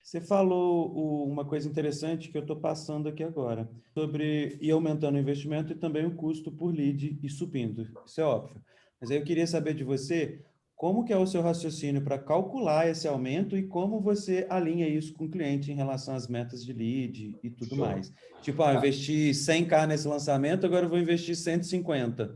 Você falou uma coisa interessante que eu estou passando aqui agora, sobre ir aumentando o investimento e também o custo por lead e subindo. Isso é óbvio. Mas aí eu queria saber de você, como que é o seu raciocínio para calcular esse aumento e como você alinha isso com o cliente em relação às metas de lead e tudo Show. mais. Tipo, eu investi 100K nesse lançamento, agora eu vou investir 150.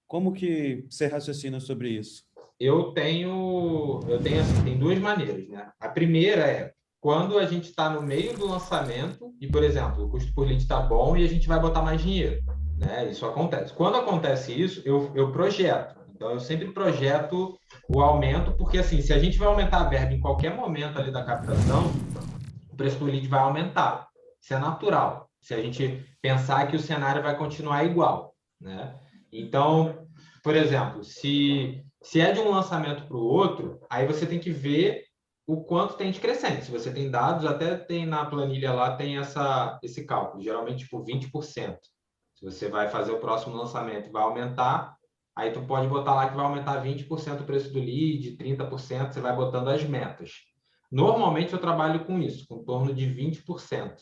Como que você raciocina sobre isso? Eu tenho assim, tem duas maneiras, né? A primeira é quando a gente está no meio do lançamento e, por exemplo, o custo por lead está bom e a gente vai botar mais dinheiro, né? Isso acontece. Quando acontece isso, eu projeto. Então, eu sempre projeto o aumento, porque assim, se a gente vai aumentar a verba em qualquer momento ali da captação, o preço do lead vai aumentar. Isso é natural. Se a gente pensar que o cenário vai continuar igual, né? Então, por exemplo, se é de um lançamento para o outro, aí você tem que ver o quanto tem de crescente. Se você tem dados, até tem na planilha lá, tem esse cálculo, geralmente tipo 20%. Se você vai fazer o próximo lançamento e vai aumentar, aí tu pode botar lá que vai aumentar 20% o preço do lead, 30%, você vai botando as metas. Normalmente eu trabalho com isso, com torno de 20%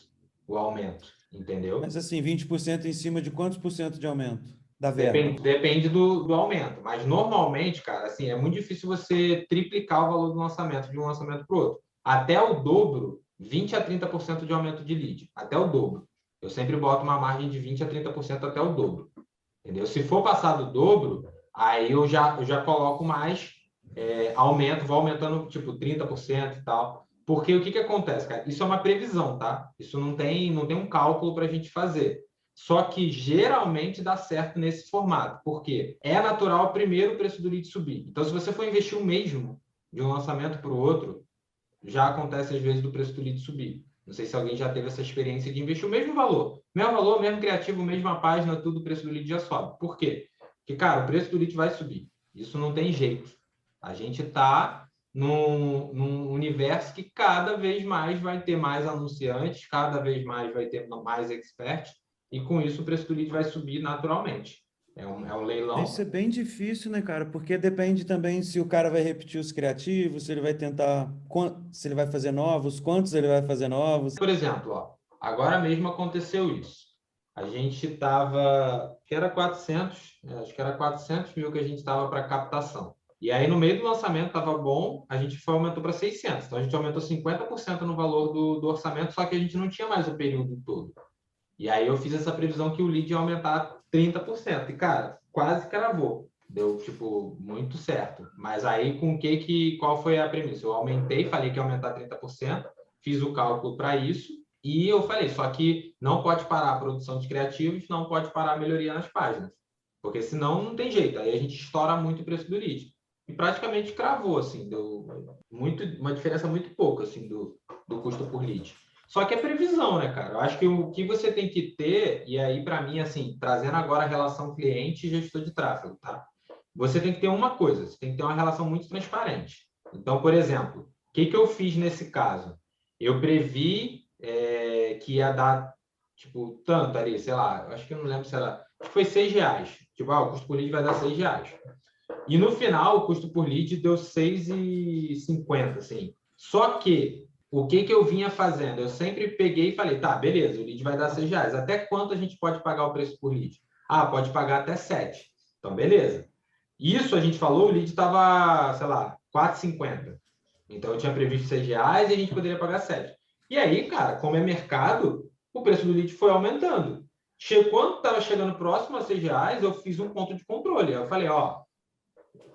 o aumento, entendeu? Mas assim, 20% em cima de quantos por cento de aumento da verba? Depende do aumento, mas normalmente, cara, assim, é muito difícil você triplicar o valor do lançamento de um lançamento para o outro. Até o dobro, 20 a 30% de aumento de lead, até o dobro. Eu sempre boto uma margem de 20 a 30% até o dobro, entendeu? Se for passar do dobro, aí eu já coloco mais aumento, vou aumentando tipo 30% e tal. Porque o que acontece, cara? Isso é uma previsão, tá? Isso não tem um cálculo para a gente fazer. Só que geralmente dá certo nesse formato, porque é natural primeiro o preço do lead subir. Então, se você for investir o mesmo de um lançamento para o outro, já acontece às vezes do preço do lead subir. Não sei se alguém já teve essa experiência de investir o mesmo valor, mesmo criativo, mesma página, tudo, o preço do lead já sobe. Por quê? Porque, cara, o preço do lead vai subir. Isso não tem jeito. A gente está num universo que cada vez mais vai ter mais anunciantes, cada vez mais vai ter mais experts, e com isso o preço do lead vai subir naturalmente. É um Isso leilão. é bem difícil, né, cara? Porque depende também se o cara vai repetir os criativos, se ele vai tentar, se ele vai fazer novos, quantos ele vai fazer novos. Por exemplo, ó, agora mesmo aconteceu isso. A gente estava, acho que era 400 mil que a gente estava para captação. E aí, no meio do lançamento, estava bom, a gente aumentou para 600. Então, a gente aumentou 50% no valor do orçamento, só que a gente não tinha mais o período todo. E aí, eu fiz essa previsão que o lead ia aumentar 30%. E, cara, quase cravou. Deu, tipo, muito certo. Mas aí, qual foi a premissa? Eu aumentei, falei que ia aumentar 30%, fiz o cálculo para isso, e eu falei, só que não pode parar a produção de criativos, não pode parar a melhoria nas páginas. Porque senão não tem jeito. Aí a gente estoura muito o preço do lead. E praticamente cravou, assim, deu uma diferença muito pouca, assim, do custo por lead. Só que é previsão, né, cara? Eu acho que o que você tem que ter, e aí, para mim, assim, trazendo agora a relação cliente e gestor de tráfego, tá? Você tem que ter uma coisa, você tem que ter uma relação muito transparente. Então, por exemplo, o que eu fiz nesse caso? Eu previ que ia dar, tipo, tanto ali, sei lá, acho que eu não lembro se era, acho que foi R$ 6. Tipo, o custo por lead vai dar R$ 6. E no final, o custo por lead deu 6,50, assim. Só que, o que eu vinha fazendo? Eu sempre peguei e falei, tá, beleza, o lead vai dar R$ 6. Até quanto a gente pode pagar o preço por lead? Ah, pode pagar até 7. Então, beleza. Isso a gente falou, o lead estava, sei lá, 4,50. Então, eu tinha previsto R$ 6 e a gente poderia pagar 7. E aí, cara, como é mercado, o preço do lead foi aumentando. Quando estava chegando próximo a R$ 6, eu fiz um ponto de controle. Eu falei, ó,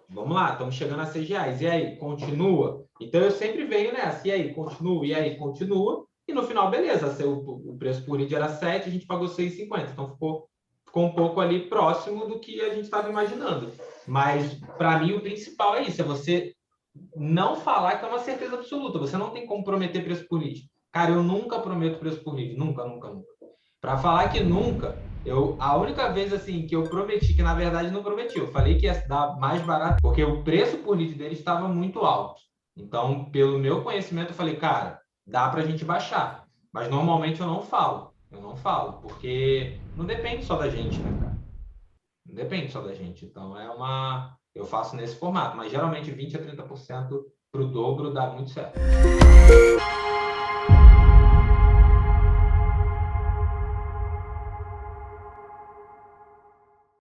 vamos lá, estamos chegando a R$ 6. E aí, continua? Então, eu sempre venho nessa. E aí, continua? E aí, continua? E no final, beleza. O preço por lead era 7, a gente pagou 6,50. Então, ficou um pouco ali próximo do que a gente estava imaginando. Mas, para mim, o principal é isso. É você não falar que é uma certeza absoluta. Você não tem como prometer preço por lead. Cara, eu nunca prometo preço por lead. Nunca, nunca, nunca. Para falar que nunca, a única vez assim que eu prometi, que na verdade não prometi, eu falei que ia dar mais barato, porque o preço por lead dele estava muito alto. Então, pelo meu conhecimento, eu falei, cara, dá para a gente baixar. Mas normalmente eu não falo. Eu não falo, porque não depende só da gente, né, cara? Não depende só da gente. Então, eu faço nesse formato, mas geralmente 20 a 30% para o dobro dá muito certo.